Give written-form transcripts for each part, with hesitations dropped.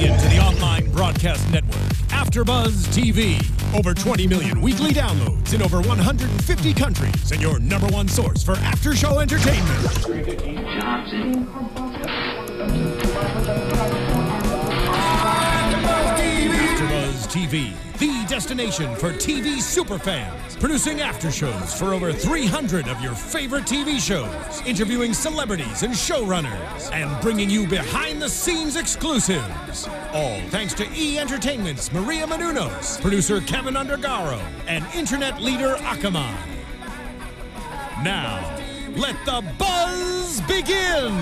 into the online broadcast network, AfterBuzz TV. Over 20 million weekly downloads in over 150 countries, and your #1 source for after-show entertainment. AfterBuzz TV, the destination for TV superfans, producing aftershows for over 300 of your favorite TV shows, interviewing celebrities and showrunners, and bringing you behind-the-scenes exclusives. All thanks to E! Entertainment's Maria Menounos, producer Kevin Undergaro, and internet leader Akamai. Now, let the buzz begin!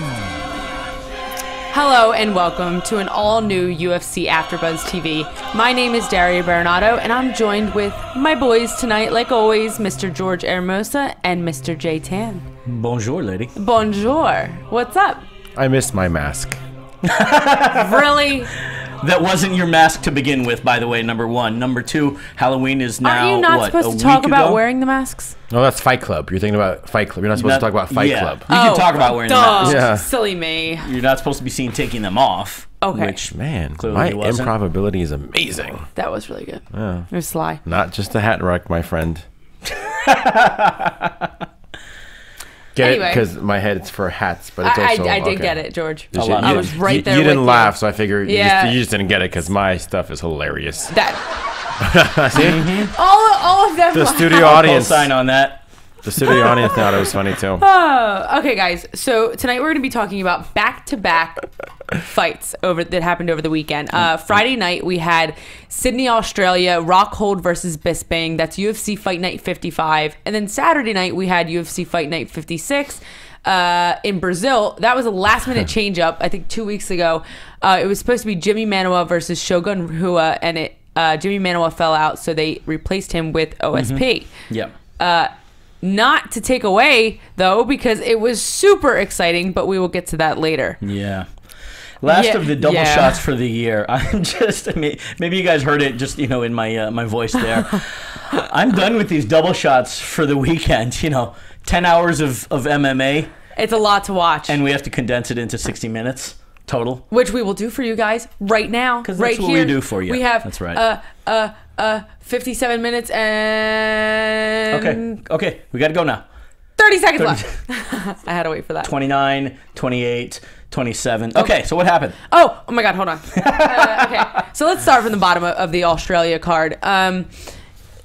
Hello and welcome to an all-new UFC AfterBuzz TV. My name is Daria Berenato, and I'm joined with my boys tonight, like always, Mr. George Hermoza and Mr. Jay Tan. Bonjour, lady. Bonjour. What's up? I missed my mask. Really? That wasn't your mask to begin with, by the way, #1. #2, Halloween is now, Aren't you not supposed to talk about wearing the masks? No, that's Fight Club. You're thinking about Fight Club. You're not supposed to talk about Fight Club. You can talk about wearing the masks. Yeah. Silly me. You're not supposed to be seen taking them off. Okay. Which Man, clearly my he wasn't. improv ability is amazing. That was really good. Yeah. It was sly. Not just a hat rack, my friend. Get Anyway. it? Because my head is for hats, but it's also... I did okay. get it, George. Did you? I was right there You with didn't laugh, so I figured Yeah. you just didn't get it because my stuff is hilarious. That See? all of them. The studio I'll audience. sign on that. The studio audience thought it was funny too. Oh, okay, guys. So tonight we're going to be talking about back-to-back fights that happened over the weekend. Friday night we had Sydney, Australia, Rockhold versus Bisping. That's UFC Fight Night 55. And then Saturday night we had UFC Fight Night 56 in Brazil. That was a last-minute change-up. I think 2 weeks ago. It was supposed to be Jimmy Manuwa versus Shogun Rua, and Jimmy Manuwa fell out, so they replaced him with OSP. Yep. Not to take away, though, because it was super exciting, but we will get to that later. Yeah. Last Yeah, of the double yeah. shots for the year. I'm just, maybe you guys heard it just, in my my voice there. I'm done with these double shots for the weekend. 10 hours of MMA, It's a lot to watch, and we have to condense it into 60 minutes total. which we will do for you guys right now. 'Cause right that's what here. we do for you. We have That's right. 57 minutes and Okay. We got to go now. 30 seconds left. I had to wait for that. 29, 28, 27. Okay, so what happened? Oh my God, hold on. Okay, so let's start from the bottom of the Australia card.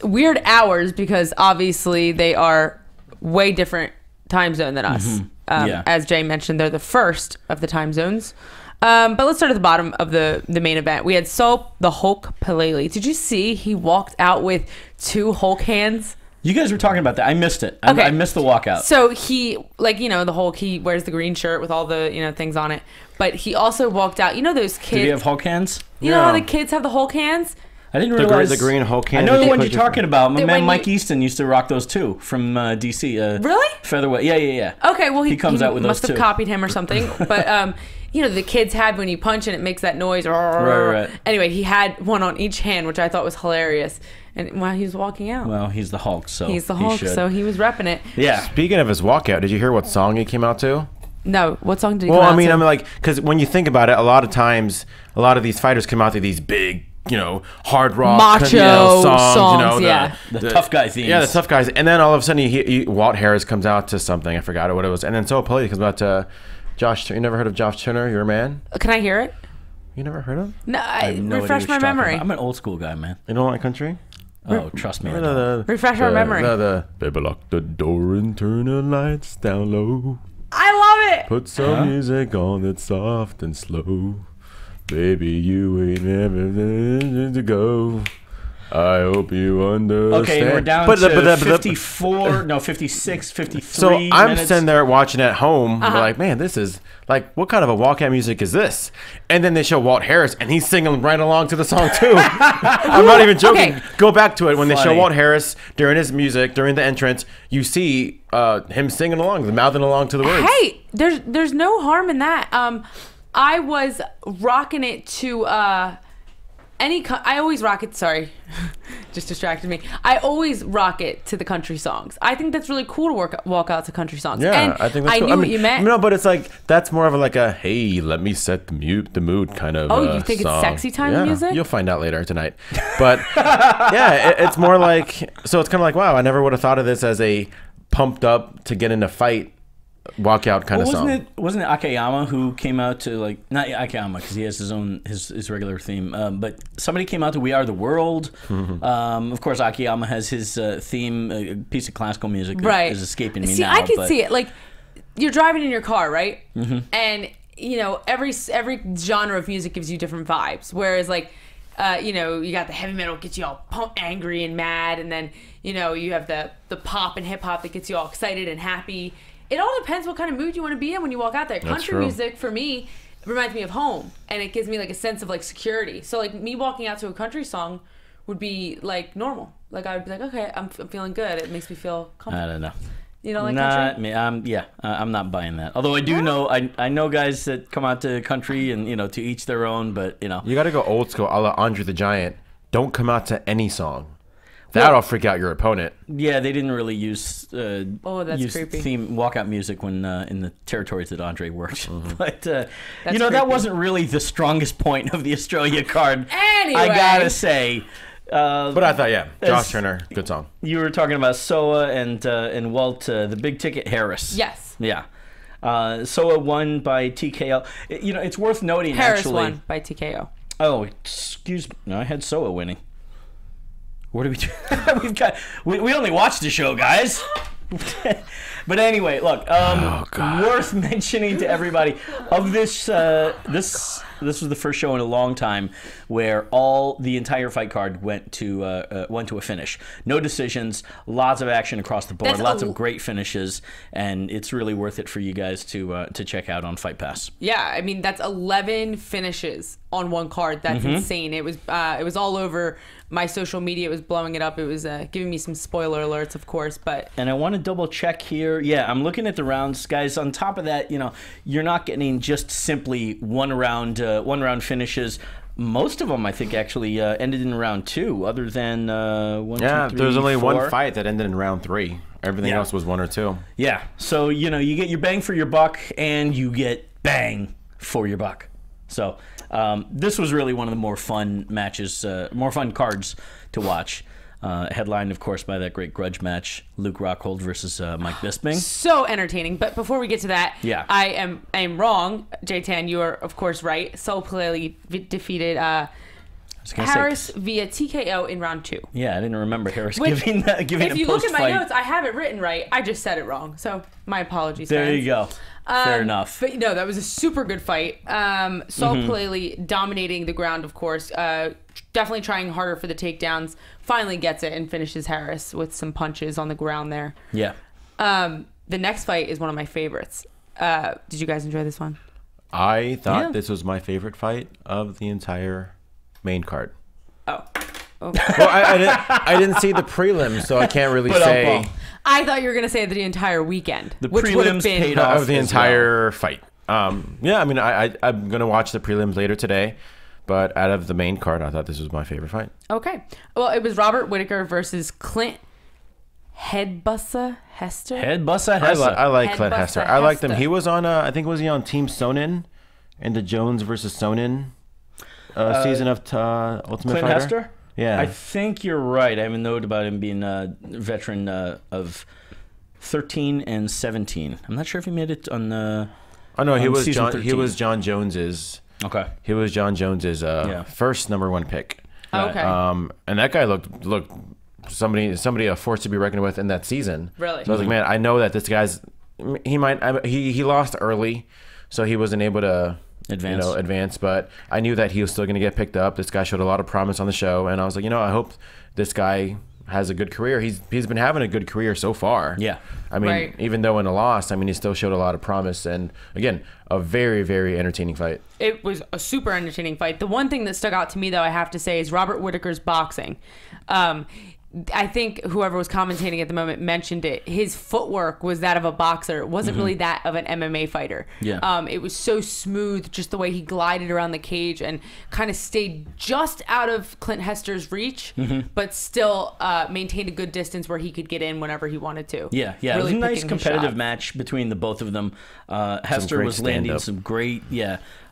Weird hours, because obviously they are way different time zone than us. Yeah. As Jay mentioned, they're the first of the time zones. But let's start at the bottom of the main event. We had Soa The Hulk Palely. Did you see he walked out with 2 Hulk hands? You guys were talking about that. I missed it. Okay. I missed the walkout. So he, the Hulk, he wears the green shirt with all the, things on it. But he also walked out. Those kids. Did he have Hulk hands? You know how the kids have the Hulk hands? I didn't realize. The green Hulk I hand. know the that ones you you're put talking about. My That man when Mike you- Easton used to rock those too from DC. Really? Featherweight. Yeah. Okay, well, He comes out with must those have too. copied him or something. But, the kids have when you punch and it makes that noise. Right. Anyway, he had one on each hand, which I thought was hilarious. And while he was walking out. Well, he's the Hulk, so He's the he Hulk, should. so he was repping it. Yeah. Speaking of his walkout, did you hear what song he came out to? No, what song did he Well, come out to? I'm like, because when you think about it, a lot of times, a lot of these fighters come out to these big, hard rock, Macho songs, the, yeah. The tough guy themes. Yeah, the tough guys. And then all of a sudden, Walt Harris comes out to something. I forgot what it was. And then Soa Palely comes out to Josh. You never heard of Josh Turner, Your Man? Can I hear it? You never heard of him? No, I have no idea refresh what my you're talking memory. about. I'm an old school guy, man. You don't like country? Oh, trust me. I don't. Refresh our memory. Baby, lock the door and turn the lights down low. I love it. Put some music on that's soft and slow. Baby, you ain't never to go. I hope you understand. Okay, and we're down to 54, no, 56, 53 So I'm minutes. sitting there watching at home, like, man, this is like, what kind of a walkout music is this? And then they show Walt Harris, and he's singing right along to the song too. I'm not even joking. Okay. Go back to it when they show Funny. Walt Harris during his music, during the entrance. You see him singing along, mouthing along to the words. Hey, there's no harm in that. I was rocking it to I always rock it. Sorry, just distracted me. I always rock it to the country songs. I think that's really cool to walk out to country songs. Yeah, and I think that's cool. knew what you meant. No, but it's like that's more of like a hey, let me set the mood kind of. Oh, you think song. it's sexy time music? You'll find out later tonight. But yeah, it's more like so. It's kind of like wow, I never would have thought of this as a pumped up to get in a fight. Walkout kind of song. Wasn't it Akiyama who came out to like not Akiyama because he has his own his regular theme, but somebody came out to "We Are the World." Of course, Akiyama has his theme, a piece of classical music that is escaping me now. I can see it. Like you're driving in your car, right? And you know every genre of music gives you different vibes. Whereas like you know you got the heavy metal gets you all angry and mad, and then you know you have the pop and hip hop that gets you all excited and happy. It all depends what kind of mood you want to be in when you walk out there. Country music, for me, reminds me of home. And it gives me, like, a sense of, like, security. So, like, me walking out to a country song would be, like, normal. Like, I would be like, okay, I'm feeling good. It makes me feel comfortable. I don't know. You don't like country? Me. I'm not buying that. Although I do know, I know guys that come out to country and, you know, to each their own, but, you know. You got to go old school, a la Andre the Giant. Don't come out to any song. That'll freak out your opponent. Yeah, they didn't really use that's creepy. Theme walkout music when in the territories that Andre worked. But you know, that wasn't really the strongest point of the Australia card. Anyway, I gotta say. But I thought, Josh Turner, good song. You were talking about Soa and Walt, the big ticket Harris. Yes. Yeah. Soa won by TKO. You know, it's worth noting Harris actually. won by TKO. Oh, excuse me. No, I had Soa winning. What do we do? We only watch the show, guys. But anyway, look, worth mentioning to everybody of this. This was the first show in a long time where the entire fight card went to a finish. No decisions, lots of action across the board, lots of great finishes, and it's really worth it for you guys to check out on Fight Pass. Yeah, I mean that's 11 finishes on one card. That's insane. It was all over my social media. It was blowing it up. It was giving me some spoiler alerts, of course, but. And I want to double check here. Yeah, I'm looking at the rounds, guys. On top of that, you know, you're not getting just simply one round finishes. Most of them, I think, actually ended in round 2, other than 1, 2, 3, there's only 4. one fight that ended in round 3. Everything else was 1 or 2. Yeah, so you know, you get your bang for your buck, and you get bang for your buck. So this was really one of the more fun matches, more fun cards to watch. Headlined, of course, by that great grudge match, Luke Rockhold versus Mike Bisping. So entertaining. But before we get to that, I am wrong. J-Tan, you are, of course, right. Soa Palely defeated Harris via TKO in round 2. Yeah, I didn't remember Harris giving a post-fight. If you look at my notes, I have it written right. I just said it wrong. So my apologies, There fans. you go. Fair enough. But no, that was a super good fight. Soa Palely dominating the ground, of course. Definitely trying harder for the takedowns. Finally gets it and finishes Harris with some punches on the ground there. Yeah. The next fight is one of my favorites. Did you guys enjoy this one? I thought this was my favorite fight of the entire main card. Oh. Well, I didn't see the prelims, so I can't really say. I thought you were going to say the entire weekend. The prelims paid off of the entire fight. Yeah, I mean, I'm going to watch the prelims later today. But out of the main card, I thought this was my favorite fight. Okay. Well, it was Robert Whittaker versus Clint Headbussa Hester. Headbussa Hester. I like Clint Hester. I liked him. He was on, I think, was he on Team Sonnen in the Jones versus Sonnen season of Ultimate Clint Fighter? Hester? Yeah. I think you're right. I have a note about him being a veteran of 13 and 17. I'm not sure if he made it on the. Oh no, he was season John. 13. He was John Jones's. Okay. He was John Jones's first #1 pick. Okay. And that guy looked somebody a force to be reckoned with in that season. Really? So I was like, man, I know that this guy's he lost early, so he wasn't able to advance. But I knew that he was still going to get picked up. This guy showed a lot of promise on the show, and I was like, I hope this guy has a good career. He's been having a good career so far. Yeah. I mean, even though in a loss, I mean, he still showed a lot of promise. And again, a very, very entertaining fight. It was a super entertaining fight. The one thing that stuck out to me, though, I have to say, is Robert Whittaker's boxing. I think whoever was commentating at the moment mentioned it. His footwork was that of a boxer. It wasn't really that of an MMA fighter. Yeah. It was so smooth, just the way he glided around the cage and kind of stayed just out of Clint Hester's reach, but still maintained a good distance where he could get in whenever he wanted to. Yeah, yeah. Really It was a nice picking his competitive shots. match between the both of them. Hester great was landing stand-up. some great,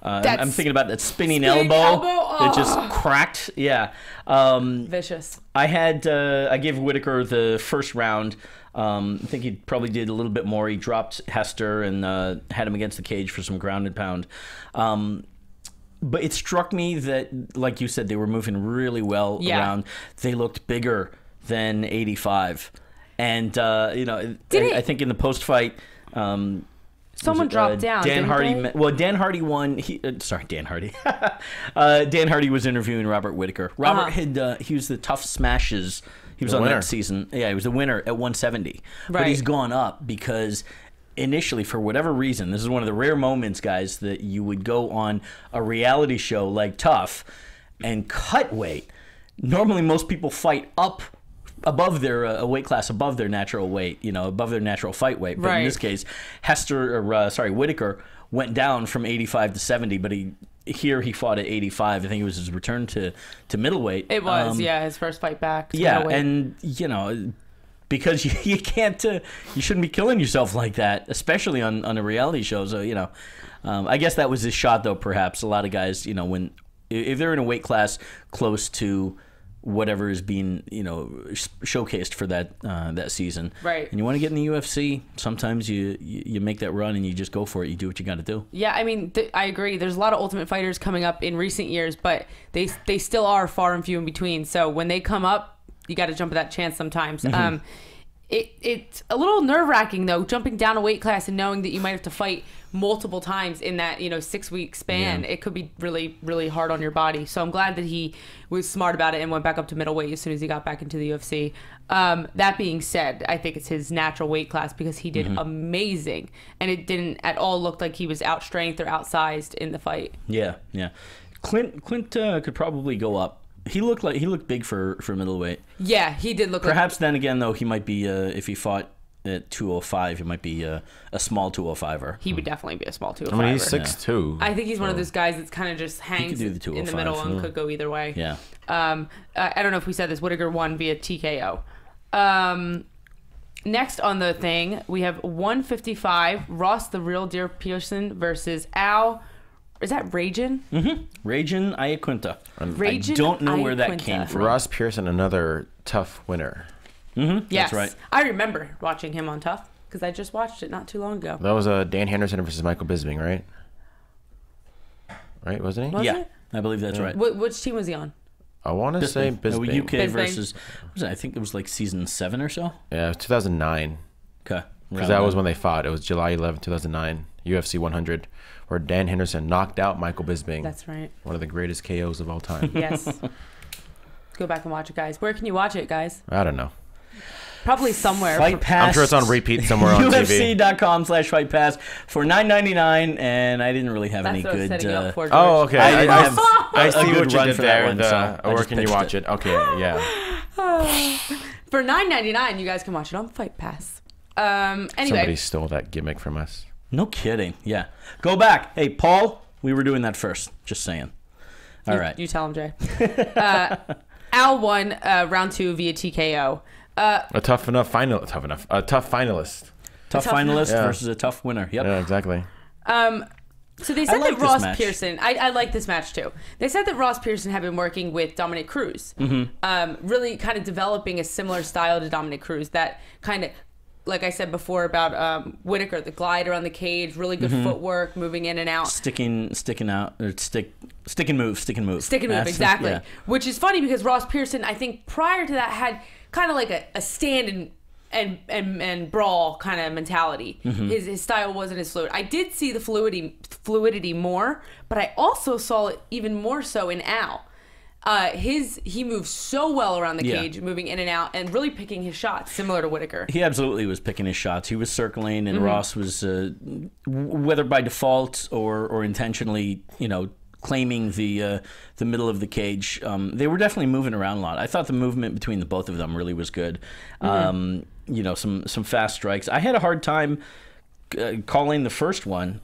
I'm That's- thinking about that spinning Spinning elbow elbow, that just cracked. Yeah. Vicious. I gave Whittaker the first round. I think he probably did a little bit more. He dropped Hester and had him against the cage for some ground and pound. But it struck me that, like you said, they were moving really well around. They looked bigger than 85. And, I think in the post-fight... Someone dropped down. Dan didn't Hardy. they? Dan Hardy won. Dan Hardy. Dan Hardy was interviewing Robert Whittaker. Robert he was the Tough Smashes. He was on winner. that season. Yeah, he was the winner at 170. But Right. he's gone up because initially, for whatever reason, this is one of the rare moments, guys, that you would go on a reality show like Tough and cut weight. Normally, most people fight up above their a weight class above their natural weight, above their natural fight weight. But in this case, Whittaker went down from 85 to 70, but he fought at 85. I think it was his return to middleweight. It was, his first fight back. to Yeah, middleweight. and because you can't, you shouldn't be killing yourself like that, especially on a reality show. So I guess that was his shot, though. Perhaps a lot of guys, if they're in a weight class close to whatever is being showcased for that season, Right. and you want to get in the UFC, sometimes you make that run and you just go for it. You do what you got to do. Yeah, I mean, I agree. There's a lot of Ultimate Fighters coming up in recent years, but they still are far and few in between. So when they come up, you got to jump at that chance sometimes. It's a little nerve-wracking, though, jumping down a weight class and knowing that you might have to fight multiple times in that 6-week span. Yeah. It could be really, really hard on your body. So I'm glad that he was smart about it and went back up to middleweight as soon as he got back into the UFC. That being said, I think it's his natural weight class because he did amazing, and it didn't at all look like he was outstrengthed or outsized in the fight. Yeah. Clint could probably go up. He looked big for middleweight. Yeah, he did look Perhaps then again, though, he might be if he fought at 205, he might be a small 205er. He would definitely be a small 205er. I mean, he's 6'2". I think he's one of those guys that's kind of just hangs do the in the middle 205, and could go either way. Yeah. I don't know if we said this. Whittaker won via TKO. Next on the thing, we have 155, Ross the Real Deer Pearson versus Al. Is that Ragin? Ragin Iaquinta. Ragin I don't know where that Iaquinta. came from. Ross Pearson, another tough winner. Yes. That's right. I remember watching him on Tough because I just watched it not too long ago. That was Dan Henderson versus Michael Bisping, right? Right, wasn't he? Was Yeah, it? I believe that's right. Which team was he on? I want to say Bisping. UK Bisping. versus, what was it? I think it was like season 7 or so. Yeah, it was 2009. Okay. Because that was when they fought. It was July 11, 2009, UFC 100, where Dan Henderson knocked out Michael Bisping. That's right. One of the greatest KOs of all time. Yes. Go back and watch it, guys. Where can you watch it, guys? I don't know. Probably somewhere. Fight Pass. I'm sure it's on repeat somewhere on TV. UFC.com/Fight Pass for $9.99, and I didn't really have That's any what I was good. setting you up for, George. Oh, okay. I didn't have I a see good what you run did for that there. one, so I Where just can you pitched watch it? Okay, yeah. For $9.99, you guys can watch it on Fight Pass. Anyway. Somebody stole that gimmick from us. No kidding. Yeah. Go back. Hey, Paul, we were doing that first. Just saying. All right. You tell him, Jay. Al won round 2 via TKO. A tough finalist. Tough finalist Yeah. versus a tough winner. Yep. Yeah, exactly. So they said like that this Ross match. Pearson, I like this match too. They said that Ross Pearson had been working with Dominic Cruz, really kind of developing a similar style to Dominic Cruz. That kind of, like I said before about Whittaker, the glide around the cage, really good footwork, moving in and out. Stick and move. Stick and move, That's- exactly. yeah. Which is funny because Ross Pearson, I think prior to that, had kind of like a stand and brawl kind of mentality. His style wasn't as fluid. I did see the fluidity more, but I also saw it even more so in Al. He moves so well around the cage, moving in and out, and really picking his shots, similar to Whittaker. He absolutely was picking his shots. He was circling, and Ross was, whether by default or intentionally, claiming the middle of the cage. They were definitely moving around a lot. I thought the movement between the both of them really was good. You know, some fast strikes. I had a hard time calling the first one.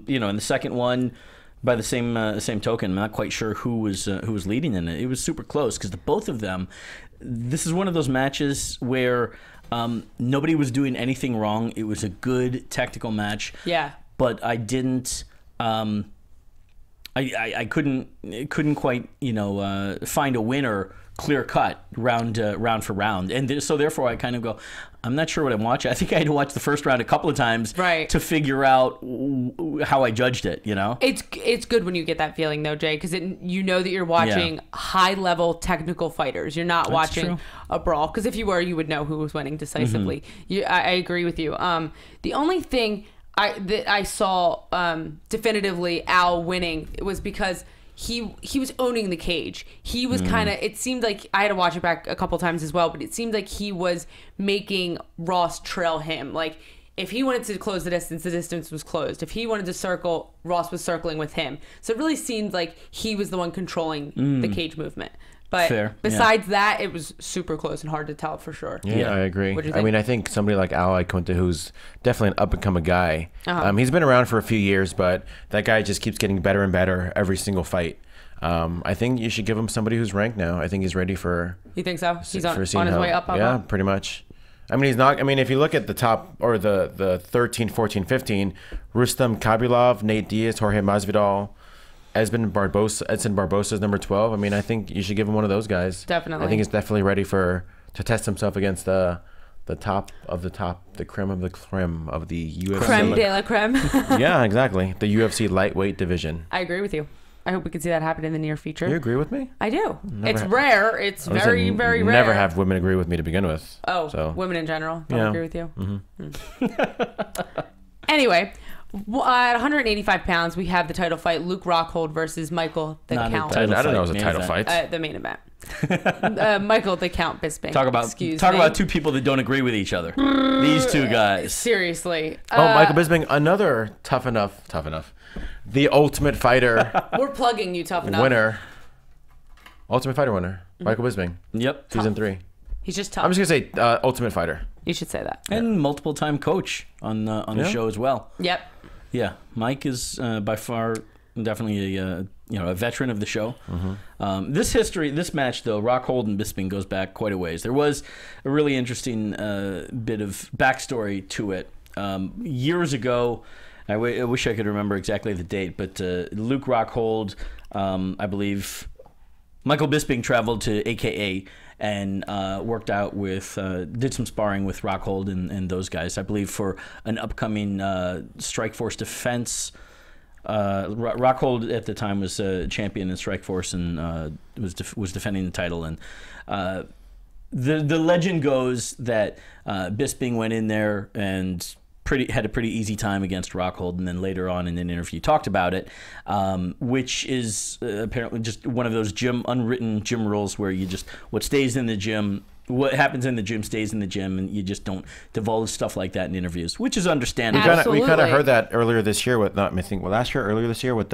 You know, and the second one, by the same token, I'm not quite sure who was leading in it. It was super close because the both of them. This is one of those matches where nobody was doing anything wrong. It was a good technical match. Yeah. But I didn't. I couldn't quite find a winner clear cut round for round, and so therefore I kind of go, I'm not sure what I'm watching. I think I had to watch the first round a couple of times to figure out how I judged it. You know, it's good when you get that feeling though, Jay, because you know that you're watching high level technical fighters. You're not watching a brawl, because if you were, you would know who was winning decisively. I agree with you. The only thing I saw definitively Al winning was because he was owning the cage. He was kind of, it seemed like, I had to watch it back a couple times as well, but it seemed like he was making Ross trail him. Like, if he wanted to close the distance was closed. If he wanted to circle, Ross was circling with him. So it really seemed like he was the one controlling the cage movement. But besides that, it was super close and hard to tell for sure. Yeah, I agree. What do you I think? mean, I think somebody like Al Iaquinta, who's definitely an up-and-coming guy. He's been around for a few years, but that guy just keeps getting better and better every single fight. I think you should give him somebody who's ranked now. I think he's ready for... You think so? He's on his way up? Yeah, pretty much. I mean, he's not... I mean, if you look at the top, or the 13, 14, 15, Rustam Khabilov, Nate Diaz, Jorge Masvidal... Edson Barbosa's number 12. I mean, I think you should give him one of those guys. Definitely. I think he's definitely ready to test himself against the top of the top, the creme of the creme of the UFC. Creme de la creme. Yeah, exactly. The UFC lightweight division. I agree with you. I hope we can see that happen in the near future. You agree with me? I do. It's rare. It's very, very rare. Never have women agree with me to begin with. Oh, so. Women in general don't agree with you. Anyway, at 185 pounds, we have the title fight: Luke Rockhold versus Michael the Count. I don't know. It was a title fight. The main event. Michael the Count Bisping. Talk about two people that don't agree with each other. These two guys. Seriously. Michael Bisping, another tough enough. The Ultimate Fighter. We're plugging you, tough enough. Winner. Ultimate Fighter winner. Michael Bisping. Yep. Season 3. He's just tough. I'm just gonna say Ultimate Fighter. You should say that. And multiple-time coach on the show as well. Yep. Yeah, Mike is by far definitely a veteran of the show. This match though, Rockhold and Bisping, goes back quite a ways. There was a really interesting bit of backstory to it. Years ago, I wish I could remember exactly the date, but Luke Rockhold, I believe, Michael Bisping traveled to AKA and worked out with, did some sparring with Rockhold and those guys, I believe, for an upcoming Strikeforce defense. Rockhold at the time was a champion in Strikeforce and was defending the title. And the legend goes that Bisping went in there and had a pretty easy time against Rockhold, and then later on in an interview talked about it, which is apparently just one of those unwritten gym rules where you just, what stays in the gym, what happens in the gym stays in the gym, and you just don't divulge stuff like that in interviews, which is understandable. We kind of heard that earlier this year with, earlier this year with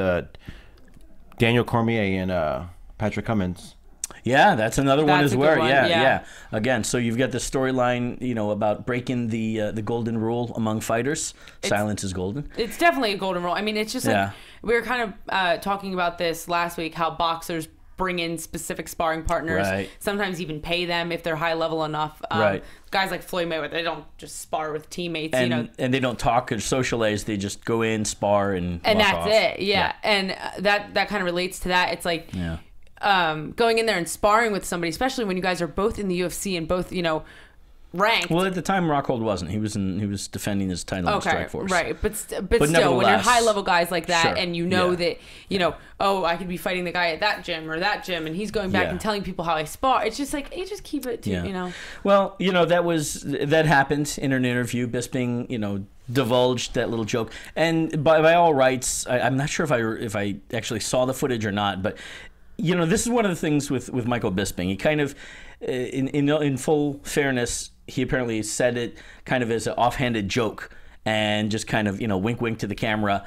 Daniel Cormier and Patrick Cummins. Yeah, that's another one as well. One. Yeah. Again, so you've got the storyline, about breaking the golden rule among fighters. Silence is golden. It's definitely a golden rule. I mean, it's just like we were kind of talking about this last week, how boxers bring in specific sparring partners, sometimes even pay them if they're high level enough. Guys like Floyd Mayweather, they don't just spar with teammates, and they don't talk or socialize. They just go in, spar, and that's off. it. Yeah, and that kind of relates to that. It's like. Yeah. Going in there and sparring with somebody, especially when you guys are both in the UFC and both, ranked. Well, at the time, Rockhold wasn't. He was defending his title in Strikeforce. Right, but still, when you're high level guys like that, and that I could be fighting the guy at that gym or that gym, and he's going back and telling people how I spar. It's just like you just keep it to Well, that happened in an interview. Bisping, divulged that little joke, and by all rights, I'm not sure if I actually saw the footage or not, but. This is one of the things with Michael Bisping. He kind of, in full fairness, he apparently said it kind of as an offhanded joke. and just kind of, wink, wink to the camera.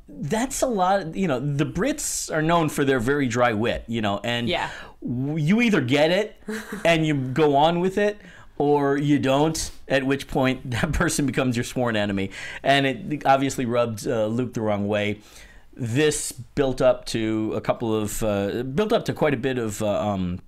That's a lot. The Brits are known for their very dry wit, and you either get it and you go on with it, or you don't, at which point that person becomes your sworn enemy. And it obviously rubbed Luke the wrong way. This built up to quite a bit of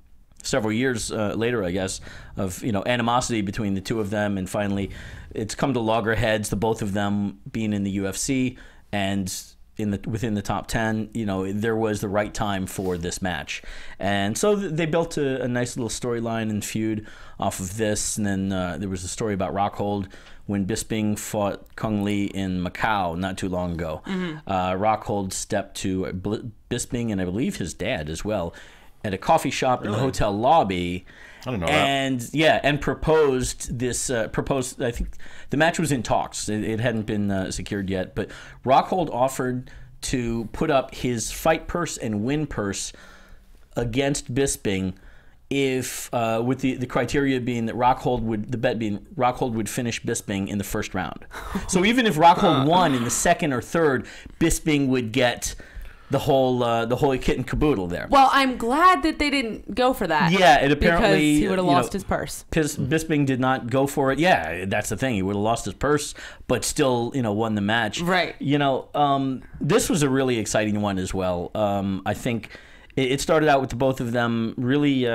several years later, I guess, of animosity between the two of them, and finally it's come to loggerheads, the both of them being in the UFC and within the top 10. There was the right time for this match, and so they built a nice little storyline and feud off of this. And then there was a story about Rockhold when Bisping fought Kung Lee in Macau not too long ago. Rockhold stepped to Bisping and I believe his dad as well at a coffee shop in the hotel lobby. I don't know and proposed this. I think the match was in talks. It hadn't been secured yet, but Rockhold offered to put up his fight purse and win purse against Bisping, if with the criteria being that Rockhold would finish Bisping in the first round. So even if Rockhold won in the second or third, Bisping would get the whole kit and caboodle there. Well, I'm glad that they didn't go for that. Yeah, it apparently, because he would have lost his purse. Bisping did not go for it. Yeah, that's the thing. He would have lost his purse, but still, won the match. Right. This was a really exciting one as well. I think it started out with the both of them really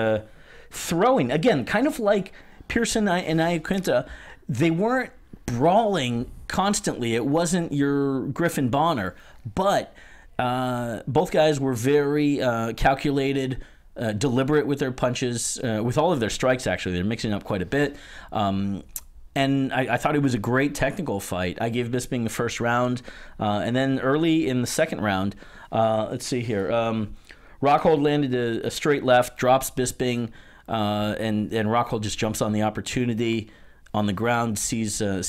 throwing, again, kind of like Pearson and Iaquinta. They weren't brawling constantly. It wasn't your Griffin Bonner, but both guys were very calculated, deliberate with their punches, with all of their strikes, actually. They're mixing up quite a bit. And I thought it was a great technical fight. I gave Bisping the first round. And then early in the second round, let's see here. Rockhold landed a straight left, drops Bisping, and Rockhold just jumps on the opportunity on the ground, sees a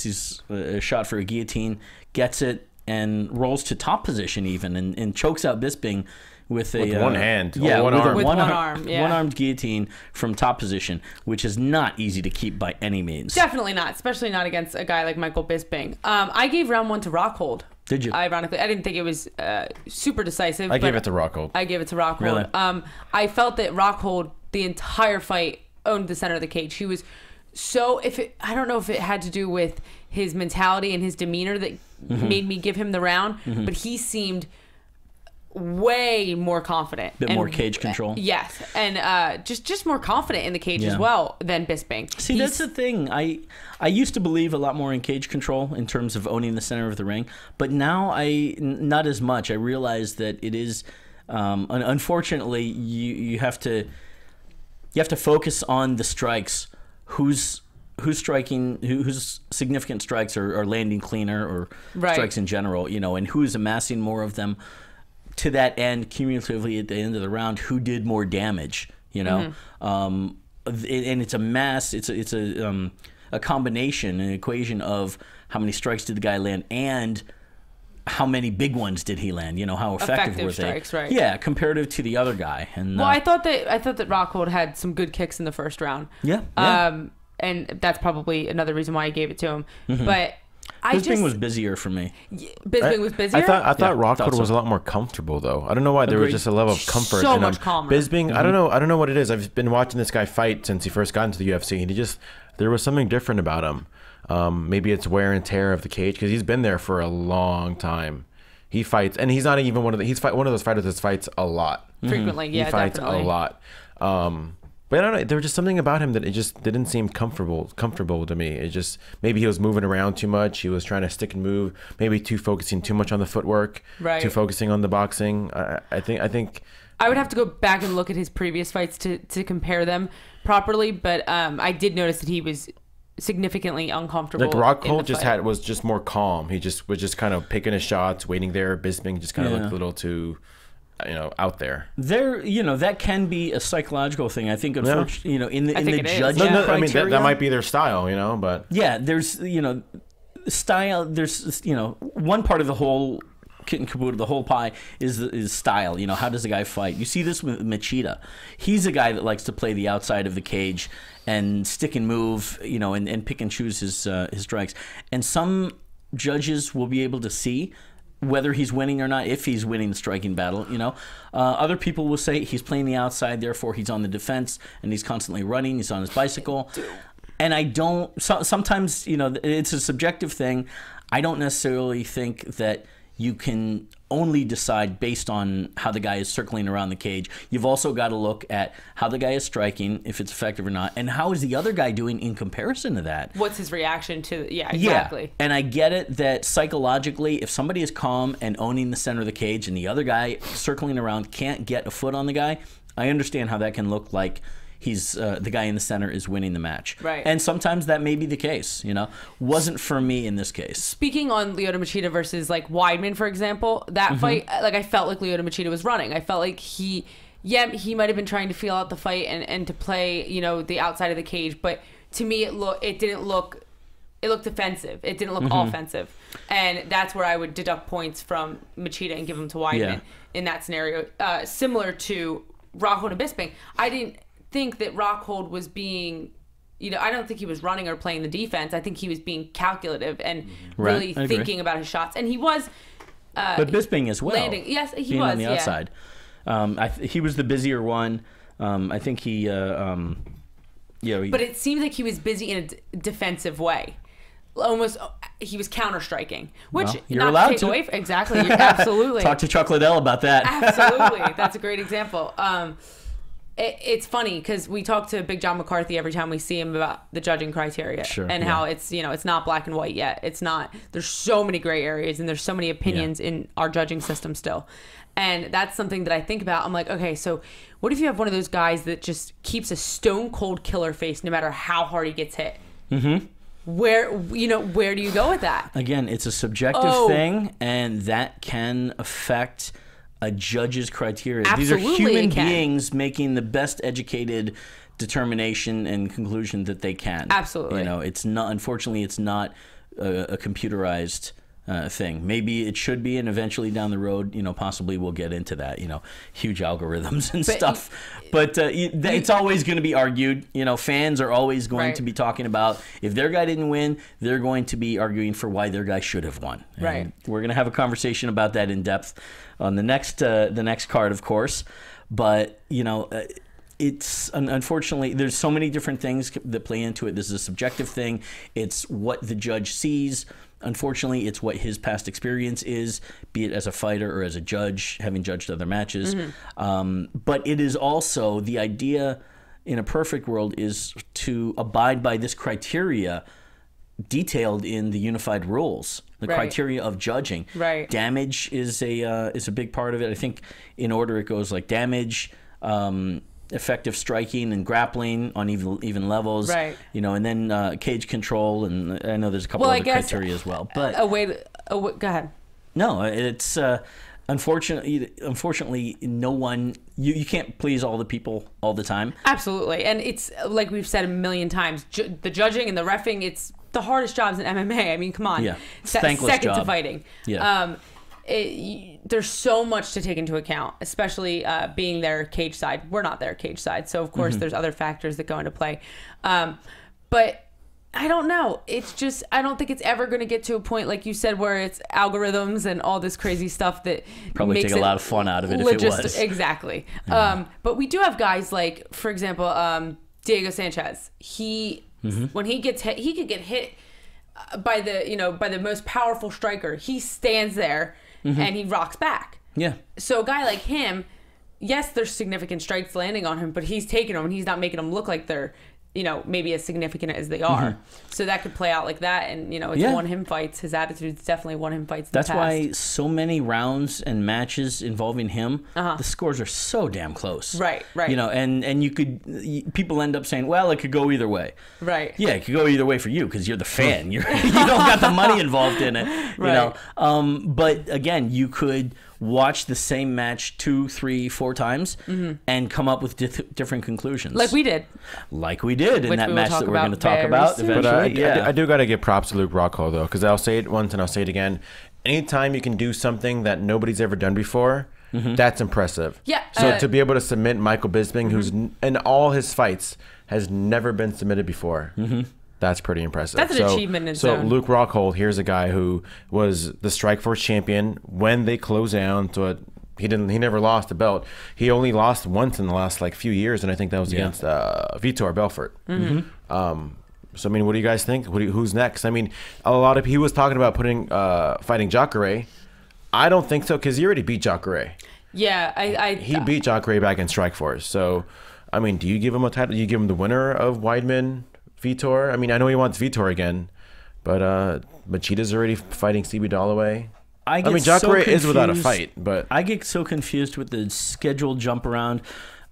shot for a guillotine, gets it, and rolls to top position even, and chokes out Bisping with one hand. Yeah, one arm. With one arm. Yeah. One-armed guillotine from top position, which is not easy to keep by any means. Definitely not, especially not against a guy like Michael Bisping. I gave round one to Rockhold. Did you? Ironically, I didn't think it was super decisive. I gave it to Rockhold. I gave it to Rockhold. Really? I felt that Rockhold, the entire fight, owned the center of the cage. He was so, I don't know if it had to do with his mentality and his demeanor that made me give him the round, but he seemed way more confident. Bit more cage control. Yes, and just more confident in the cage as well than Bisping. See, that's the thing. I used to believe a lot more in cage control in terms of owning the center of the ring, but now not as much. I realize that it is, unfortunately, you have to focus on the strikes. Who's striking, whose significant strikes are landing cleaner, or strikes in general, and who's amassing more of them. To that end, cumulatively at the end of the round, who did more damage? And it's a mass. It's a combination, an equation of how many strikes did the guy land and how many big ones did he land? How effective were they? Strikes, right? Yeah, comparative to the other guy. And I thought that Rockhold had some good kicks in the first round. Yeah. And that's probably another reason why I gave it to him. But Bisping was busier for me. Bisping was busier? I thought Rockhold was a lot more comfortable, though. I don't know why. There was just a level of comfort. So much calmer. Bisping, I don't know what it is. I've been watching this guy fight since he first got into the UFC, and there was something different about him. Maybe it's wear and tear of the cage, because he's been there for a long time. He fights, and he's not even one of those fighters that fights a lot. Frequently, He fights definitely. a lot. But I don't know. There was just something about him that it just didn't seem comfortable to me. It just, maybe he was moving around too much. He was trying to stick and move. Maybe focusing too much on the footwork. Right. Too focusing on the boxing. I think. I would have to go back and look at his previous fights to compare them properly. But I did notice that he was significantly uncomfortable. Like Rockhold was just more calm. He was just kind of picking his shots, waiting there. Bisping just kind of looked a little too, out there. That can be a psychological thing. I think, unfortunately, in the judging criteria, I mean, that might be their style, but yeah, there's style. There's one part of the whole kit and caboodle, the whole pie is style. How does a guy fight? You see this with Machida. He's a guy that likes to play the outside of the cage and stick and move, and pick and choose his strikes. And some judges will be able to see whether he's winning or not, if he's winning the striking battle, you know. Other people will say he's playing the outside, therefore he's on the defense, and he's constantly running, he's on his bicycle. And I don't, sometimes, you know, it's a subjective thing. I don't necessarily think that you can only decide based on how the guy is circling around the cage. You've also got to look at how the guy is striking, if it's effective or not, and how is the other guy doing in comparison to that. What's his reaction to, yeah, exactly. Yeah. And I get it that psychologically, if somebody is calm and owning the center of the cage and the other guy circling around can't get a foot on the guy, I understand how that can look like he's the guy in the center is winning the match. Right. And sometimes that may be the case, you know. Wasn't for me in this case. Speaking on Lyoto Machida versus like Weidman, for example, that fight, like I felt like Lyoto Machida was running. I felt like he might have been trying to feel out the fight and to play, you know, the outside of the cage, but to me it looked defensive. It didn't look offensive. And that's where I would deduct points from Machida and give them to Weidman in that scenario. Similar to Rockhold and Bisping. I didn't think that Rockhold was being, you know, I don't think he was running or playing the defense. I think he was being calculative and really thinking about his shots. And he was but Bisping as well. Landing. Yes, he being was on the outside. He was the busier one. I think he you know, but it seems like he was busy in a defensive way. Almost, he was counter striking, which well, you're not allowed to take to. away. Exactly, absolutely. Talk to Chuck Liddell about that. Absolutely, that's a great example. It's funny because we talk to Big John McCarthy every time we see him about the judging criteria and how it's, you know, it's not black and white yet. It's not. There's so many gray areas and there's so many opinions in our judging system still. And that's something that I think about. I'm like, okay, so what if you have one of those guys that just keeps a stone cold killer face no matter how hard he gets hit? Where do you go with that? Again, it's a subjective thing, and that can affect a judge's criteria. Absolutely, these are human beings making the best educated determination and conclusion that they can. Absolutely. You know, it's not, unfortunately, it's not a computerized thing. Maybe it should be, and eventually down the road, you know, possibly we'll get into that, you know, huge algorithms and stuff. But it's always going to be argued. You know, fans are always going to be talking about if their guy didn't win, they're going to be arguing for why their guy should have won. And we're going to have a conversation about that in depth on the next card, of course. But, you know, it's unfortunately there's so many different things that play into it. This is a subjective thing. It's what the judge sees. Unfortunately, it's what his past experience is, be it as a fighter or as a judge, having judged other matches. But it is also the idea in a perfect world is to abide by this criteria detailed in the unified rules, the criteria of judging. Damage is a big part of it. I think in order it goes like damage, effective striking and grappling on even levels, you know, and then cage control, and I know there's a couple other criteria as well. But go ahead. No, it's unfortunately no one, you can't please all the people all the time. Absolutely, and it's like we've said a million times, the judging and the reffing, it's the hardest jobs in MMA. I mean, come on, it's a thankless second job to fighting. There's so much to take into account, especially being their cage side. We're not their cage side, so of course there's other factors that go into play. But I don't know. It's just, I don't think it's ever going to get to a point, like you said, where it's algorithms and all this crazy stuff that probably makes take a lot of fun out of it if it was. Exactly. But we do have guys like, for example, Diego Sanchez. When he gets hit, he could get hit by the most powerful striker. He stands there and he rocks back. So a guy like him, yes, there's significant strikes landing on him, but he's taking them and he's not making them look like they're, you know, maybe as significant as they are. So that could play out like that. And, you know, it's won him fights. His attitude's definitely won him fights in the past. That's why so many rounds and matches involving him, the scores are so damn close. Right. You know, and people end up saying, well, it could go either way. Yeah, it could go either way for you because you're the fan. You don't got the money involved in it. You know, but again, you could watch the same match 2, 3, 4 times and come up with different conclusions. Like we did in that match that we're going to talk about eventually. But I do got to give props to Luke Rockhold, though, because I'll say it once and I'll say it again. Anytime you can do something that nobody's ever done before, that's impressive. So to be able to submit Michael Bisping, who's in all his fights has never been submitted before, That's pretty impressive. That's an achievement in its own. Luke Rockhold, here's a guy who was the Strikeforce champion when they closed down to a. He never lost a belt. He only lost once in the last few years, and I think that was against Vitor Belfort. So I mean, what do you guys think? Who's next? I mean, he was talking about fighting Jacare. I don't think so because he already beat Jacare. Yeah, he beat Jacare back in Strikeforce. So, I mean, do you give him a title? Do you give him the winner of Weidman Vitor? I mean, I know he wants Vitor again, but Machida's already fighting CB Dalloway. I mean, Jacare is without a fight, but I get so confused with the scheduled jump around.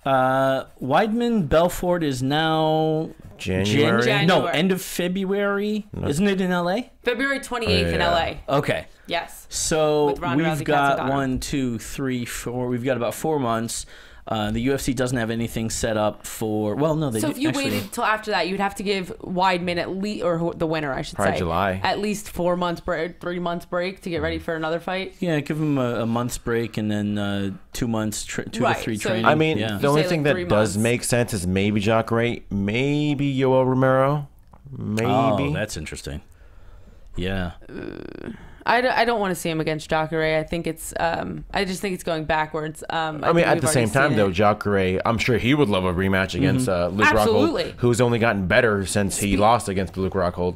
Weidman Belfort is now January. No, end of February. No. Isn't it in LA? February 28th in LA. Okay. Yes. So we've got 1, 2, 3, 4. We've got about 4 months. The UFC doesn't have anything set up for. Well, no, they. So if you waited till after that, you'd have to give Weidman at least, or the winner, I should probably say, July, at least 4 months break, 3 months break to get ready for another fight. Yeah, give him a month's break and then 2 months, 2 to 3 training. I mean, the only thing that does make sense is maybe Jacare, maybe Yoel Romero, maybe. Oh, that's interesting. Yeah. I don't want to see him against Jacare. I think it's I just think it's going backwards. I mean, at the same time though, Jacare, I'm sure he would love a rematch against Luke Rockhold, who's only gotten better since he lost against Luke Rockhold.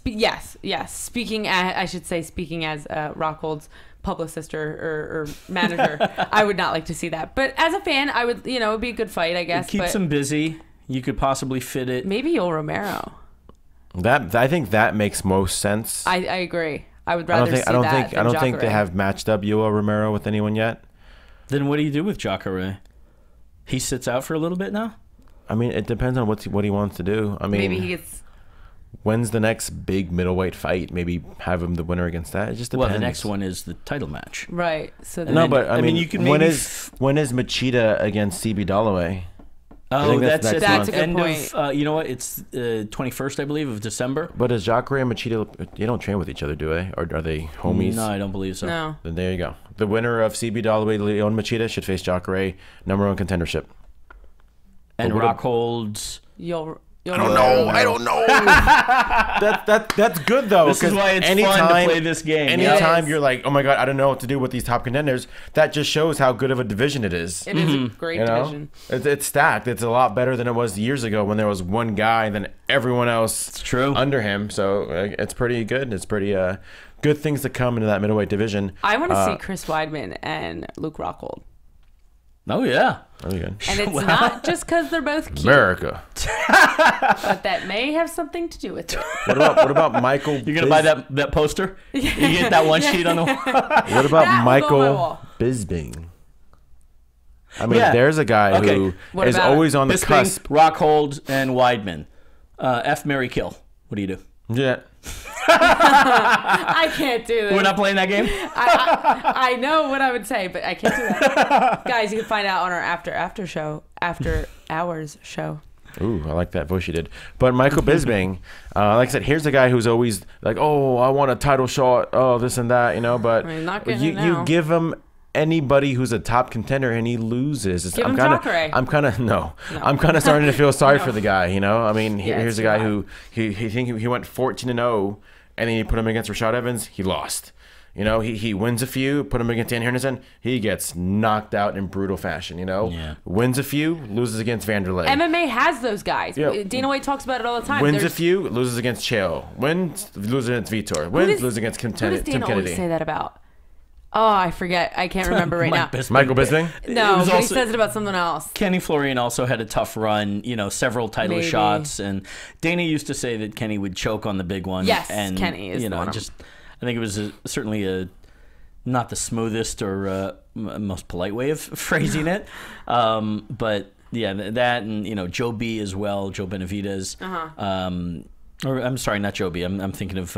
Yes. Speaking as Rockhold's publicist or manager, I would not like to see that. But as a fan, I would, it would be a good fight, I guess. It keeps him busy. You could possibly fit it. Maybe Yoel Romero. I think that makes most sense. I agree. I would rather see that than I don't think Jacare. they have matched up Yoel Romero with anyone yet. Then what do you do with Jacare? He sits out for a little bit now? I mean, it depends on what he wants to do. I mean, maybe he gets. When's the next big middleweight fight? Maybe have him the winner against that. It just depends. Well, the next one is the title match. Right. So but I mean, you can when is Machida against CB Dalloway? Oh, that's a good end point. Of, you know what? It's 21st, I believe, of December. But is Jacare and Machida, they don't train with each other, do they? Or are they homies? No, I don't believe so. No. Then there you go. The winner of CB Dalloway, Leon Machida, should face Jacare, #1 contendership. And Rockhold's... I don't know. That's good though. This is why it's fun to play this game. Anytime you're like, oh my god, I don't know what to do with these top contenders, that just shows how good of a division it is. It is a great division. It's stacked. It's a lot better than it was years ago when there was one guy and then everyone else under him. So it's pretty good. It's pretty good things to come into that middleweight division. I want to see Chris Weidman and Luke Rockhold. Oh, yeah. Very good. And it's not just because they're both cute. America. But that may have something to do with it. What about Michael? You're going to buy that poster? You get that one sheet on the wall? What about Michael Bisping? I mean, there's a guy who is always on the Bisping, cusp. Rockhold, and Weidman. F, marry, kill. What do you do? Yeah. I can't do this. We're not playing that game? I know what I would say, but I can't do that. Guys, you can find out on our after hours show. Ooh, I like that voice you did. But Michael Bisping, like I said, here's a guy who's always like, oh, I want a title shot, oh, this and that, But I mean, not you give him anybody who's a top contender and he loses. I'm kind of starting to feel sorry for the guy. I mean, here's a guy who he went 14-0, and then you put him against Rashad Evans, he lost. He wins a few, put him against Dan Henderson, he gets knocked out in brutal fashion. Wins a few, loses against Vanderlei. MMA has those guys. Yeah. Dana White talks about it all the time. Wins a few, loses against Chael. Loses against Vitor. Loses against Tim Kennedy. Who does Dana always say that about? Oh, I forget. I can't remember right now. Michael Bisping? No, but he says it about something else. Kenny Florian also had a tough run, several title shots. And Dana used to say that Kenny would choke on the big one. Yes, and, Kenny is one. I think it was certainly not the smoothest or most polite way of phrasing it. But, yeah, that and, Joe B as well, Joe Benavidez. Or I'm sorry, not Joe B. I'm thinking of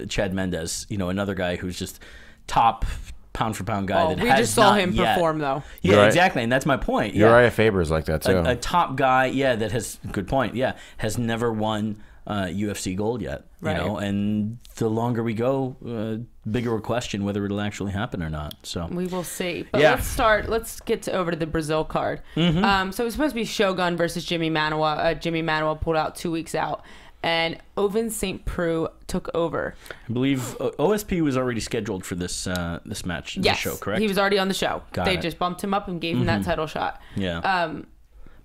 Chad Mendez, another guy who's just top pound-for-pound guy. We just saw him perform, though. Yeah, exactly, and that's my point. Uriah Faber's like that, too. A top guy, that has, good point, has never won UFC gold yet, and the longer we go, bigger a question whether it'll actually happen or not. So we will see. But let's get over to the Brazil card. So it was supposed to be Shogun versus Jimmy Manuwa. Jimmy Manuwa pulled out 2 weeks out. and Ovince Saint Preux took over. I believe OSP was already scheduled for this this match, Yes, this show, correct? he was already on the show. They it. just bumped him up and gave him that title shot. Yeah.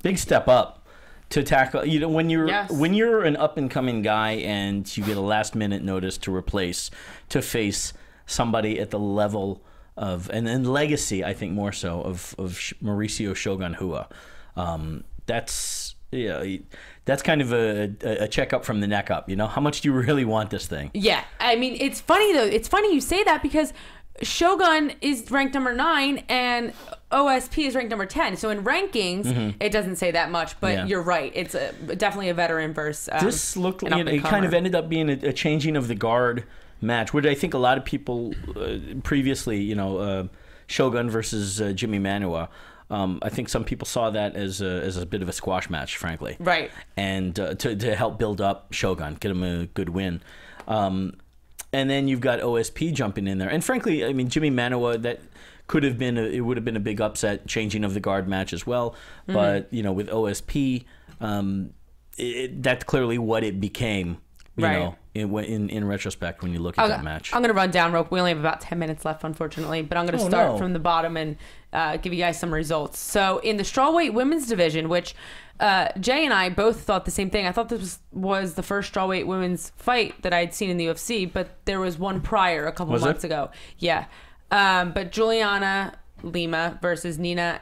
Big step up to tackle. You know, when you're an up and coming guy and you get a last minute notice to face somebody at the level of and legacy, I think more so of Mauricio Shogun Rua. That's kind of a checkup from the neck up. You know, how much do you really want this thing? Yeah, I mean, it's funny though. It's funny you say that because Shogun is ranked number 9 and OSP is ranked number 10. So in rankings, it doesn't say that much. But you're right. It's definitely a veteran versus. This looked. It kind of ended up being a changing of the guard match, which I think a lot of people previously, Shogun versus Jimmy Manuwa. I think some people saw that as a bit of a squash match, frankly. Right. And to help build up Shogun, get him a good win. And then you've got OSP jumping in there. And frankly, I mean, Jimmy Manuwa, that could have been it would have been a big upset, changing of the guard match as well. But, with OSP, that's clearly what it became, you know, in retrospect when you look at that match. I'm going to run down real quick. We only have about 10 minutes left, unfortunately, but I'm going to start from the bottom and give you guys some results. So in the strawweight women's division, which Jay and I both thought the same thing. I thought this was the first strawweight women's fight that I'd seen in the UFC, but there was one prior a couple months ago. Yeah. But Juliana Lima versus Nina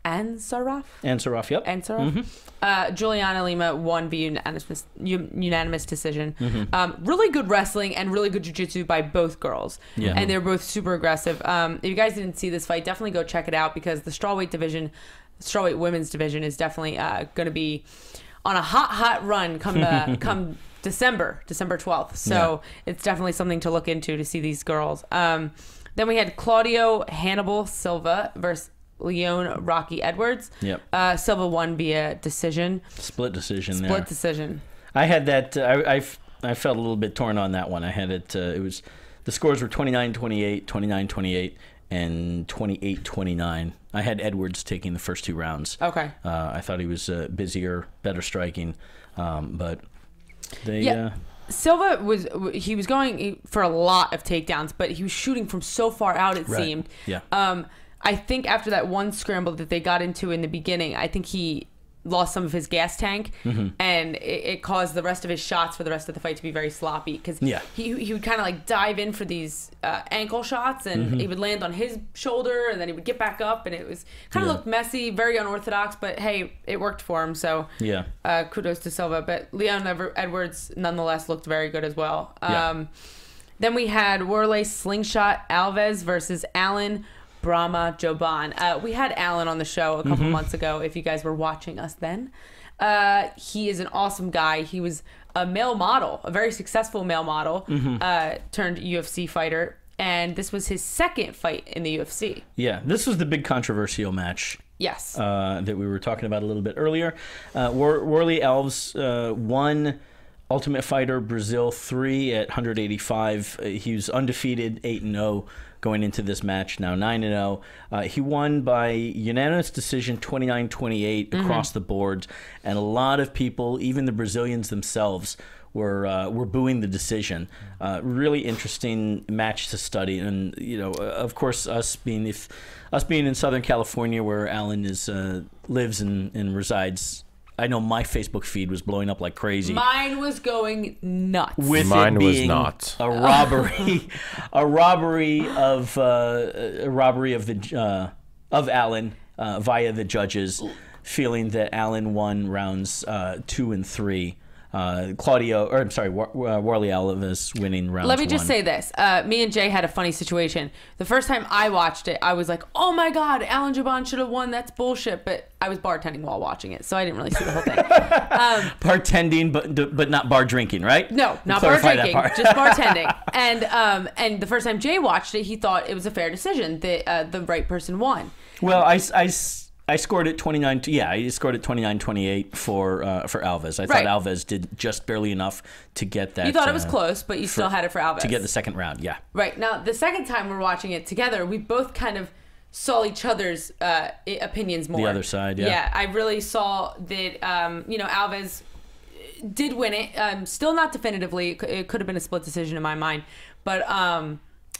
Ansaroff? Ansaroff, yep. Ansaroff. Juliana Lima won via unanimous decision. Really good wrestling and really good jiu-jitsu by both girls. Yeah. And they're both super aggressive. If you guys didn't see this fight, definitely go check it out because the strawweight women's division is definitely going to be on a hot run come December 12th. So it's definitely something to look into to see these girls. Then we had Claudio Hannibal Silva versus Leon Rocky Edwards. Yep. Silva won via decision. Split decision. Split decision. I had that. I felt a little bit torn on that one. I had it. It was the scores were 29-28, 29-28, and 28-29. I had Edwards taking the first 2 rounds. Okay. I thought he was busier, better striking, but they. Silva was going for a lot of takedowns, but he was shooting from so far out. It seemed. Yeah. I think after that one scramble that they got into in the beginning, I think he lost some of his gas tank, and it caused the rest of his shots for the rest of the fight to be very sloppy because he would kind of like dive in for these ankle shots, and he would land on his shoulder, and then he would get back up, and it was kind of looked messy, very unorthodox, but hey, it worked for him, so kudos to Silva. But Leon Edwards nonetheless looked very good as well. Then we had Warrley Slingshot Alves versus Alan Brahma Jouban. We had Alan on the show a couple months ago, if you guys were watching us then. He is an awesome guy. He was a male model, a very successful male model, turned UFC fighter, and this was his second fight in the UFC. Yeah, this was the big controversial match. Yes. That we were talking about a little bit earlier. Warrley Alves won Ultimate Fighter Brazil 3 at 185. He was undefeated, 8-0 going into this match, now 9-0. He won by unanimous decision, 29-28 across the board, and a lot of people, even the Brazilians themselves, were booing the decision. Really interesting match to study, and of course, us being in Southern California, where Alan lives and resides. I know my Facebook feed was blowing up like crazy. Mine was going nuts. Mine was not a robbery, a robbery of Alan via the judges, feeling that Alan won rounds 2 and 3. Warrley Alves winning round 1. Let me just say this. Me and Jay had a funny situation. The first time I watched it, I was like, oh my God, Alan Jouban should have won. That's bullshit. But I was bartending while watching it, so I didn't really see the whole thing. Bartending, but not bar drinking, right? No, not bar drinking, just bartending. And the first time Jay watched it, he thought it was a fair decision that the right person won. Well, I scored it 29. I scored it 29-28 for Alves. I thought Alves did just barely enough to get that. You thought it was close, but you still had it for Alves to get the second round. Yeah. Right. Now the second time we're watching it together, we both kind of saw each other's opinions more. The other side. Yeah. Yeah. I really saw that. Alves did win it. Still not definitively. It could have been a split decision in my mind, but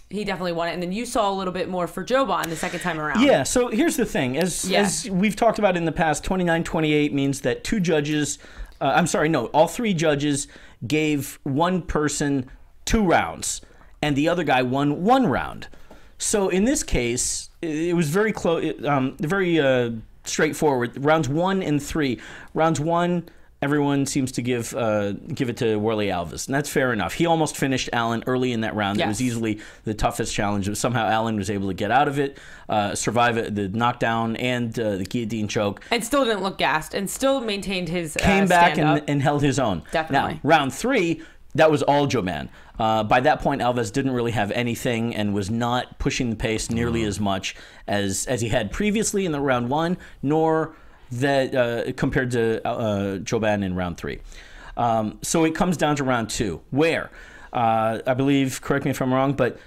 he definitely won it. And then you saw a little bit more for Joban the second time around. Yeah, so here's the thing. As we've talked about in the past, 29-28 means that two judges, all three judges gave one person 2 rounds, and the other guy won 1 round. So in this case, it was very close, very straightforward. Rounds 1 and 3. Rounds 1, everyone seems to give it to Warrley Alves, and that's fair enough. He almost finished Allen early in that round. Yes. It was easily the toughest challenge. Somehow Allen was able to get out of it, survive the knockdown and the guillotine choke. And still didn't look gassed, and still maintained his Came back and held his own. Definitely. Now, round 3, that was all Joban. By that point, Alves didn't really have anything and was not pushing the pace nearly as much as he had previously in the round 1, nor that compared to Joban in round 3. So it comes down to round 2, where I believe, correct me if I'm wrong, but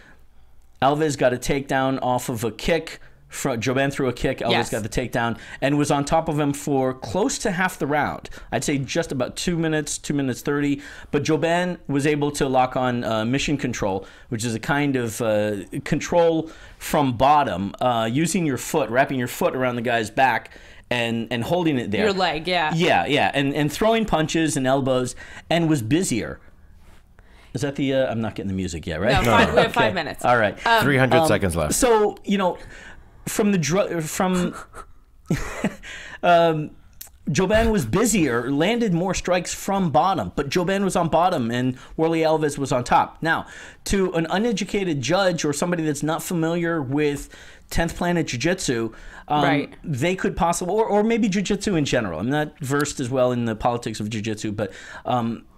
Alves got a takedown off of a kick. Joban threw a kick. Alves got the takedown and was on top of him for close to half the round. I'd say just about 2 minutes, 2 minutes 30. But Joban was able to lock on mission control, which is a kind of control from bottom, using your foot, wrapping your foot around the guy's back and holding it there. Your leg, yeah. Yeah, and throwing punches and elbows, and was busier. Is that the? I'm not getting the music yet, right? No, we have 5 minutes. All right, 300 seconds left. So from Joban was busier, landed more strikes from bottom, but Joban was on bottom and Warrley Alves was on top. Now, to an uneducated judge or somebody that's not familiar with 10th Planet Jiu-Jitsu, they could possibly, or maybe Jiu-Jitsu in general. I'm not versed as well in the politics of Jiu-Jitsu, but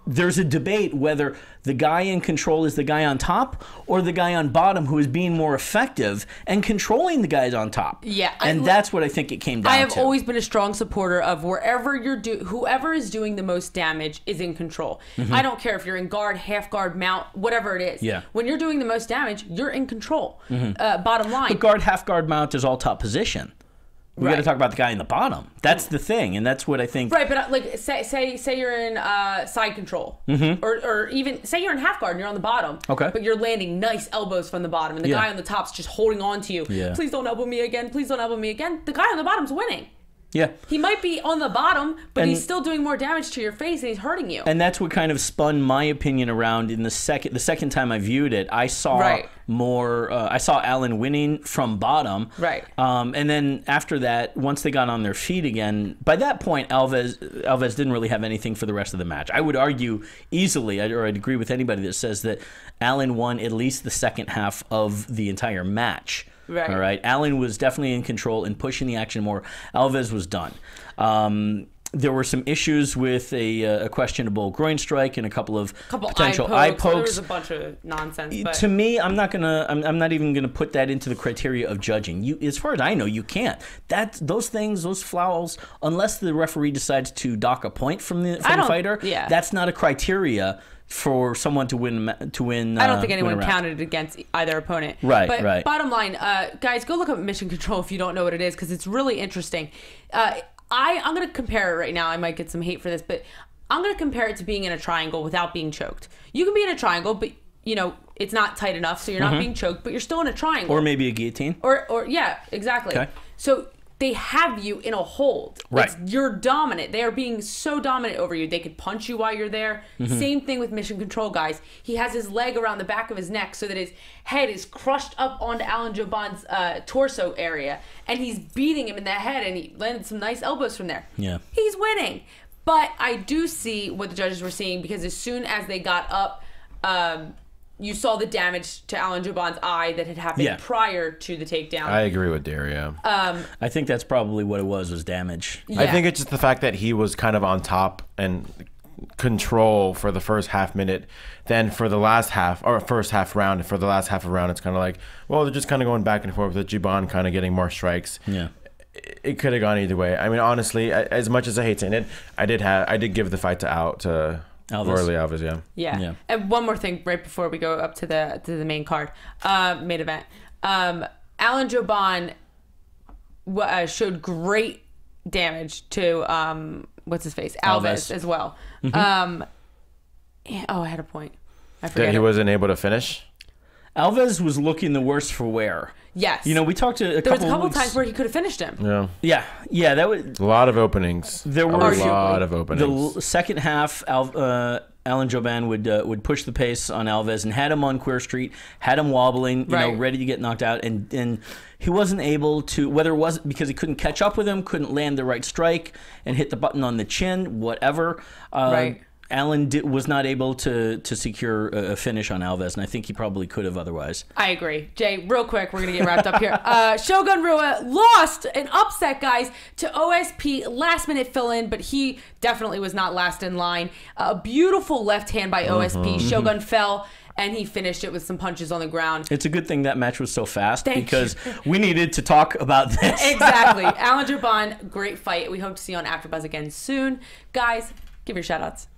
there's a debate whether the guy in control is the guy on top or the guy on bottom who is being more effective and controlling the guys on top. Yeah. And that's what I think it came down to. I have always been a strong supporter of wherever whoever is doing the most damage is in control. I don't care if you're in guard, half guard, mount, whatever it is. Yeah. When you're doing the most damage, you're in control. Bottom line. But guard, half guard, mount is all top position. We got to talk about the guy in the bottom. That's the thing, and that's what I think. Right, but like say you're in side control, or even say you're in half guard and you're on the bottom. Okay. But you're landing nice elbows from the bottom, and the guy on the top's just holding on to you. Yeah. Please don't elbow me again. Please don't elbow me again. The guy on the bottom's winning. Yeah. He might be on the bottom, but he's still doing more damage to your face and he's hurting you. And that's what kind of spun my opinion around in the second time I viewed it. I saw more, I saw Allen winning from bottom. Right. And then after that, once they got on their feet again, by that point, Alves didn't really have anything for the rest of the match. I would argue easily, or I'd agree with anybody that says that Allen won at least the second half of the entire match. Right. All right. Allen was definitely in control and pushing the action more. Alves was done. There were some issues with a questionable groin strike and a couple of potential eye pokes. There was a bunch of nonsense. But to me, I'm not even gonna put that into the criteria of judging. As far as I know, you can't. Those things, those fouls, unless the referee decides to dock a point from the fighter. Yeah. That's not a criteria for someone to win. I don't think anyone counted against either opponent. Right, but right. Bottom line, guys, go look up mission control if you don't know what it is, because it's really interesting. I'm going to compare it right now. I might get some hate for this, but I'm going to compare it to being in a triangle without being choked. You can be in a triangle, but it's not tight enough, so you're not being choked, but you're still in a triangle. Or maybe a guillotine. Or yeah, exactly. Okay. So they have you in a hold. Right. You're dominant. They are being so dominant over you. They could punch you while you're there. Same thing with mission control, guys. He has his leg around the back of his neck so that his head is crushed up onto Alan Joban's torso area, and he's beating him in the head, and he landed some nice elbows from there. Yeah. He's winning. But I do see what the judges were seeing, because as soon as they got up, you saw the damage to Alan Joban's eye that had happened prior to the takedown. I agree with Daria. I think that's probably what it was damage. Yeah. I think it's just the fact that he was kind of on top and control for the first half minute. Then for the last half, or first half round, for the last half of round, it's kind of like, well, they're just kind of going back and forth with Joban kind of getting more strikes. Yeah. It could have gone either way. I mean, honestly, as much as I hate saying it, I did give the fight to Warrley Alves, yeah. And one more thing right before we go up to the main card, main event. Alan Joban showed great damage to what's his face? Alves as well. I had a point. I forget. That he wasn't able to finish? Alves was looking the worse for wear. Yes. You know, we talked to there was a couple times where he could have finished him. Yeah. Yeah, that was a lot of openings. There were a lot of openings. The second half, Alan Joban would push the pace on Alves and had him on Queer Street, had him wobbling, you know, ready to get knocked out, and he wasn't able to, whether it was because he couldn't catch up with him, couldn't land the right strike, and hit the button on the chin, whatever. Alan was not able to secure a finish on Alves, and I think he probably could have otherwise. I agree. Jay, real quick, we're going to get wrapped up here. Shogun Rua lost an upset, guys, to OSP. Last-minute fill-in, but he definitely was not last in line. A beautiful left hand by OSP. Shogun fell, and he finished it with some punches on the ground. It's a good thing that match was so fast because we needed to talk about this. Exactly. Alan Joban, great fight. We hope to see you on AfterBuzz again soon. Guys, give your shout-outs.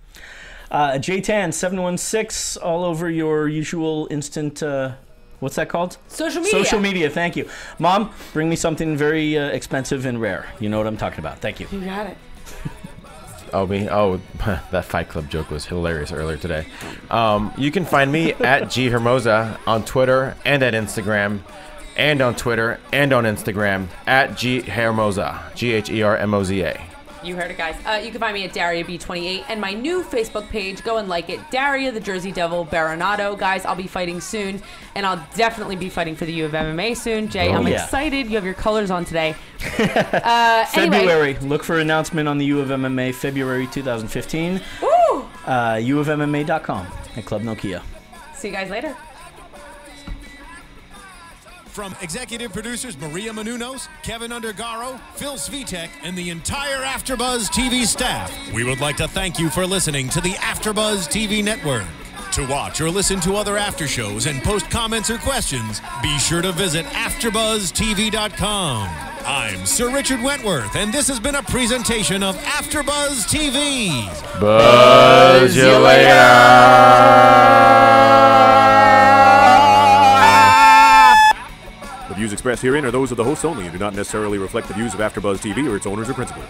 JTan 716 all over your usual instant what's that called? Social media. Social media, thank you. Mom, bring me something very expensive and rare. You know what I'm talking about. Thank you. You got it. That Fight Club joke was hilarious earlier today. You can find me at Hermoza on Twitter and at Instagram, and on Twitter and on Instagram at Hermoza, GHERMOZA. You heard it, guys. You can find me at Daria B28 and my new Facebook page. Go and like it. Daria, the Jersey Devil Berenato. Guys, I'll be fighting soon, and I'll definitely be fighting for the U of MMA soon. Jay, I'm excited. You have your colors on today. February. Look for announcement on the U of MMA February 2015. Woo! UofMMA.com at Club Nokia. See you guys later. From executive producers Maria Menounos, Kevin Undergaro, Phil Svitek, and the entire AfterBuzz TV staff, we would like to thank you for listening to the AfterBuzz TV network. To watch or listen to other after shows and post comments or questions, be sure to visit AfterBuzzTV.com. I'm Sir Richard Wentworth, and this has been a presentation of AfterBuzz TV. Buzz you later. The views expressed herein are those of the hosts only and do not necessarily reflect the views of AfterBuzz TV or its owners or principals.